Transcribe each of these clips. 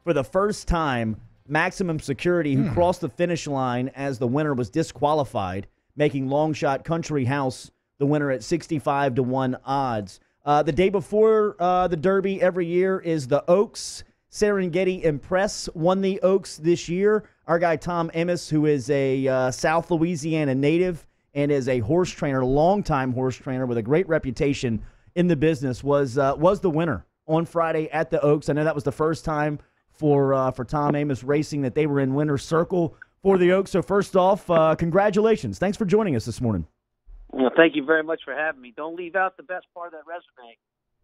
for the first time, Maximum Security, who crossed the finish line as the winner, was disqualified, making Long Shot Country House the winner at 65-1 odds. The day before the Derby every year is the Oaks. Serengeti Impress won the Oaks this year. Our guy Tom Amoss, who is a South Louisiana native and is a horse trainer, longtime horse trainer with a great reputation in the business, was the winner on Friday at the Oaks. I know that was the first time for Tom Amoss Racing that they were in winner's circle for the Oaks. So first off, congratulations. Thanks for joining us this morning. Well, thank you very much for having me. Don't leave out the best part of that resume.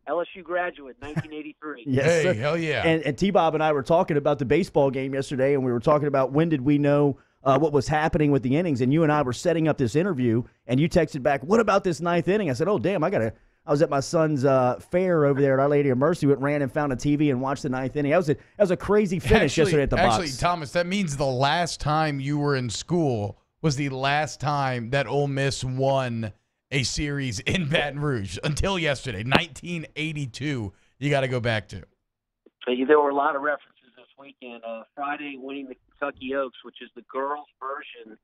LSU graduate, 1983. Yes, hey, sir. hell yeah. And T-Bob and I were talking about the baseball game yesterday, and we were talking about when did we know what was happening with the innings. And you and I were setting up this interview, and you texted back, what about this ninth inning? I said, oh, damn, I was at my son's fair over there at Our Lady of Mercy. Ran and found a TV and watched the ninth inning. That was a crazy finish yesterday at the box. Actually, Thomas, that means the last time you were in school was the last time that Ole Miss won a series in Baton Rouge until yesterday, 1982. You got to go back to. There were a lot of references this weekend. Friday winning the Kentucky Oaks, which is the girls' version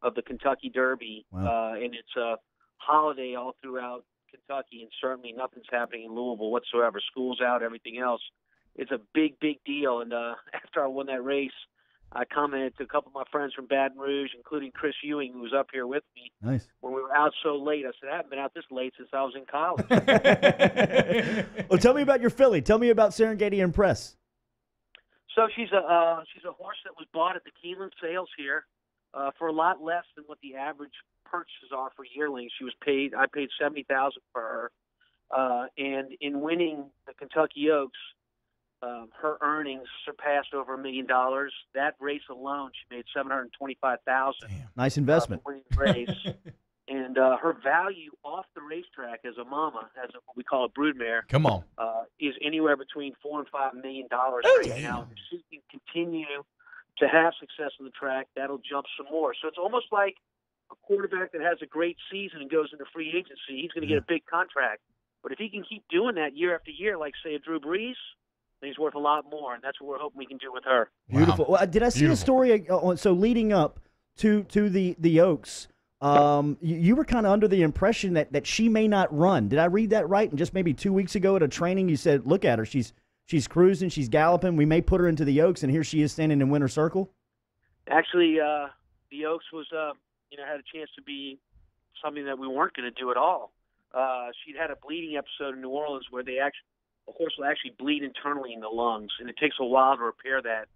of the Kentucky Derby. Wow. And it's a holiday all throughout Kentucky, and certainly nothing's happening in Louisville whatsoever. School's out, everything else. It's a big, big deal. And after I won that race, I commented to a couple of my friends from Baton Rouge, including Chris Ewing, who was up here with me. Nice. When we were out so late, I said, I haven't been out this late since I was in college. Well, tell me about your filly. Tell me about Serengeti Impress. So she's a horse that was bought at the Keeneland sales here for a lot less than what the average purchases are for yearlings. I paid $70,000 for her, and in winning the Kentucky Oaks, her earnings surpassed over $1 million. That race alone, she made $725,000. Nice investment. Winning the race, and her value off the racetrack as a mama, what we call a broodmare, Come on. is anywhere between $4 and $5 million right now. If she can continue to have success on the track, that'll jump some more. So it's almost like a quarterback that has a great season and goes into free agency. He's going to get a big contract. But if he can keep doing that year after year, like, say, a Drew Brees, then he's worth a lot more, and that's what we're hoping we can do with her. Beautiful. Well, did I see a story? So leading up to the Oaks, you were kind of under the impression that she may not run. Did I read that right? And just maybe 2 weeks ago at a training, you said, look at her. She's cruising. She's galloping. We may put her into the Oaks, and here she is standing in winner's circle. Actually, the Oaks was, had a chance to be something that we weren't going to do at all. She'd had a bleeding episode in New Orleans where a horse will actually bleed internally in the lungs, and it takes a while to repair that.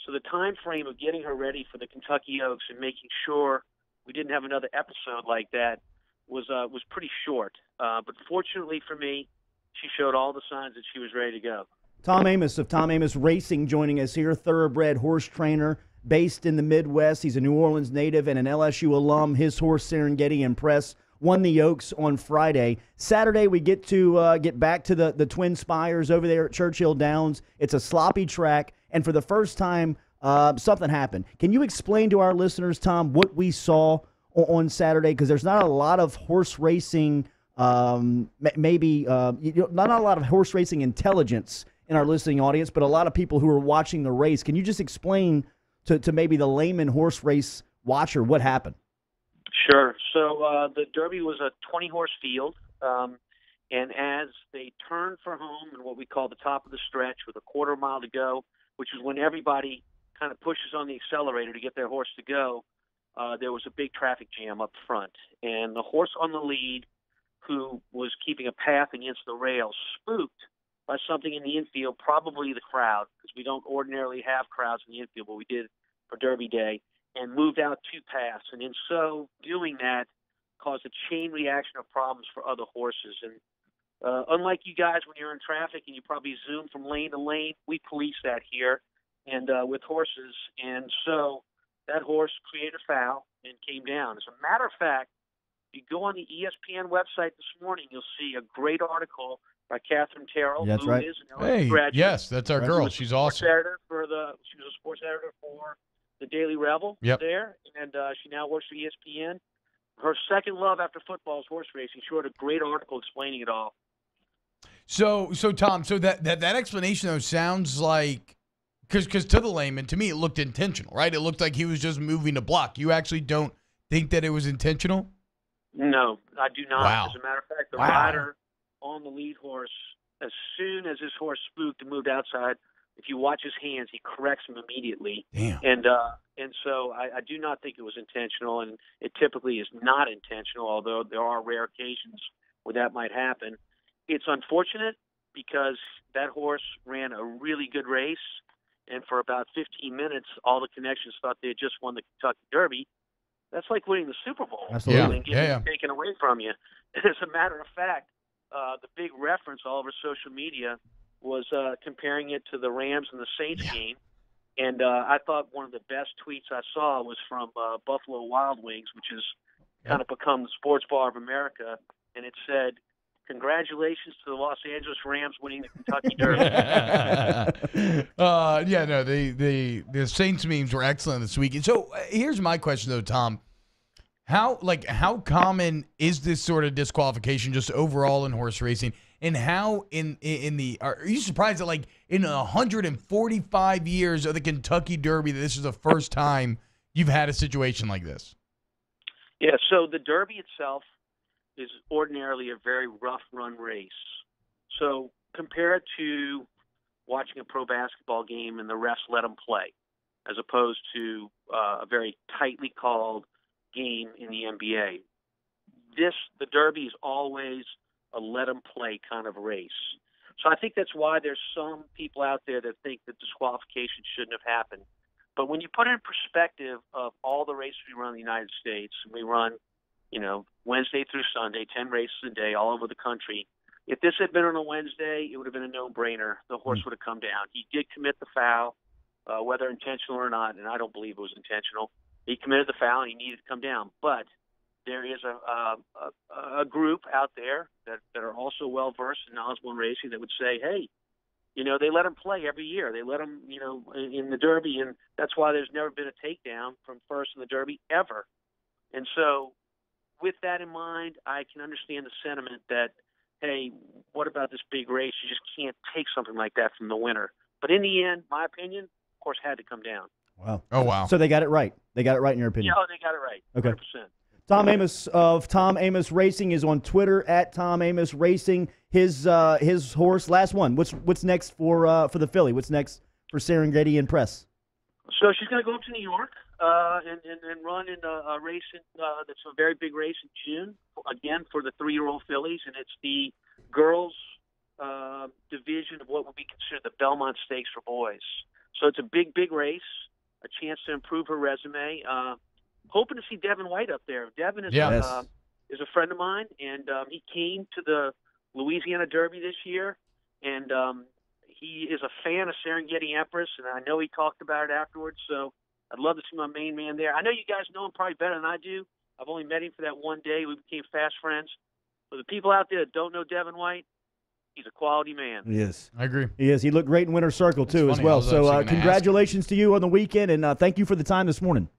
So the time frame of getting her ready for the Kentucky Oaks and making sure we didn't have another episode like that was pretty short. But fortunately for me, she showed all the signs that she was ready to go. Tom Amoss of Tom Amoss Racing joining us here, thoroughbred horse trainer based in the Midwest. He's a New Orleans native and an LSU alum. His horse, Serengeti Impress, won the Oaks on Friday. Saturday, we get to get back to the Twin Spires over there at Churchill Downs. It's a sloppy track, and for the first time, something happened. Can you explain to our listeners, Tom, what we saw on Saturday? Because there's not a lot of horse racing, not a lot of horse racing intelligence in our listening audience, but a lot of people who are watching the race. Can you just explain to maybe the layman horse race watcher what happened? Sure. So the Derby was a 20-horse field, and as they turned for home in what we call the top of the stretch with a quarter mile to go, which is when everybody kind of pushes on the accelerator to get their horse to go, there was a big traffic jam up front. And the horse on the lead, who was keeping a path against the rail, spooked by something in the infield, probably the crowd, because we don't ordinarily have crowds in the infield, but we did for Derby Day, and moved out two paths. And in so doing that, caused a chain reaction of problems for other horses. And unlike you guys, when you're in traffic and you probably zoom from lane to lane, we police that here and with horses. And so that horse created a foul and came down. As a matter of fact, if you go on the ESPN website this morning, you'll see a great article by Catherine Terrell, That's who right. is an LSU graduate. Yes, that's our girl. She's awesome. She was a sports editor for the Daily Rebel there, and she now works for ESPN. Her second love after football is horse racing. She wrote a great article explaining it all. So Tom, that explanation though sounds like Because to the layman, to me, it looked intentional, right? It looked like he was just moving a block. You actually don't think that it was intentional? No, I do not. Wow. As a matter of fact, the rider on the lead horse, as soon as his horse spooked and moved outside, if you watch his hands, he corrects him immediately. Damn. And so I do not think it was intentional, and it typically is not intentional, although there are rare occasions where that might happen. It's unfortunate because that horse ran a really good race, and for about 15 minutes, all the connections thought they had just won the Kentucky Derby. That's like winning the Super Bowl. Absolutely. And getting it taken away from you. As a matter of fact, the big reference all over social media was comparing it to the Rams and the Saints game. And I thought one of the best tweets I saw was from Buffalo Wild Wings, which has kind of become the sports bar of America. And it said, "Congratulations to the Los Angeles Rams winning the Kentucky Derby." The Saints memes were excellent this week. And so here's my question, though, Tom. How common is this sort of disqualification just overall in horse racing? And how are you surprised that like in 145 years of the Kentucky Derby that this is the first time you've had a situation like this? Yeah, so the Derby itself is ordinarily a very rough run race. So compare it to watching a pro basketball game and the refs let them play, as opposed to a very tightly called game in the NBA. The Derby is always a let them play kind of race. So I think that's why there's some people out there that think that disqualification shouldn't have happened. But when you put it in perspective of all the races we run in the United States, we run, Wednesday through Sunday, 10 races a day all over the country. If this had been on a Wednesday, it would have been a no-brainer. The horse would have come down. He did commit the foul, whether intentional or not, and I don't believe it was intentional. He committed the foul, and he needed to come down. But there is a group out there that are also well-versed and knowledgeable in racing that would say, hey, they let him play every year. They let him, in the Derby, and that's why there's never been a takedown from first in the Derby ever. And so with that in mind, I can understand the sentiment that, hey, what about this big race? You just can't take something like that from the winner. But in the end, my opinion, of course, had to come down. Wow. Oh, wow. So they got it right. They got it right in your opinion. Yeah, they got it right. Okay. 100%. Tom Amoss of Tom Amoss Racing is on Twitter at Tom Amoss Racing. His horse, last one. What's next for the filly? What's next for Serengeti and Press? So she's going to go up to New York and run in a race that's a very big race in June, again, for the 3-year-old fillies, and it's the girls' division of what would be considered the Belmont Stakes for boys. So it's a big, big race, a chance to improve her resume. Hoping to see Devin White up there. Devin is a friend of mine, and he came to the Louisiana Derby this year, and he is a fan of Serengeti Empress, and I know he talked about it afterwards, so I'd love to see my main man there. I know you guys know him probably better than I do. I've only met him for that one day. We became fast friends. But the people out there that don't know Devin White, he's a quality man. He is. I agree. He is. He looked great in Winter Circle, too, as well. So congratulations to you on the weekend, and thank you for the time this morning.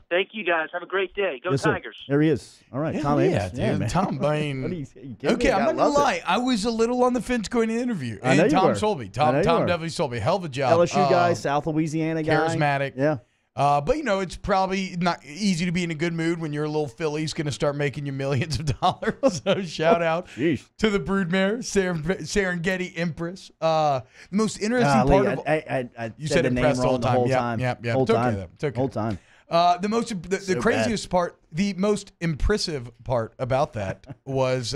Thank you, guys. Have a great day. Go Tigers. There he is. All right, Tom Amoss. Yeah, man. Tom, What are you okay, I'm not going to lie. I was a little on the fence going to the interview. I know And you Tom were. sold me. I Tom know you were. definitely sold me. Hell of a job. LSU guy, South Louisiana guy. Charismatic. Yeah. But, it's probably not easy to be in a good mood when your little filly's going to start making you millions of dollars. So shout out to the broodmare, Serengeti Empress. The most interesting part of I you said the name impressed wrong the whole time. Yeah. Yeah. Whole It's okay, time. though. It's okay. Whole time. The craziest part, the most impressive part about that was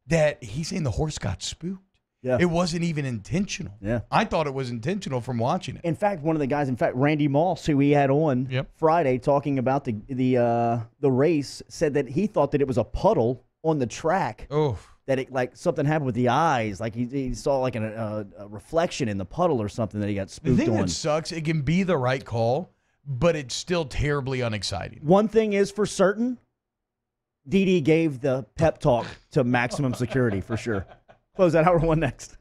that he's saying the horse got spooked. Yeah. It wasn't even intentional. Yeah. I thought it was intentional from watching it. In fact, one of the guys, Randy Moss, who we had on Friday talking about the race, said that he thought that it was a puddle on the track. Oh. That it like something happened with the eyes, like he saw like a reflection in the puddle or something that he got spooked The thing on. that sucks, it can be the right call, but it's still terribly unexciting. One thing is for certain, Dee Dee gave the pep talk to maximum security for sure. Close that hour one next.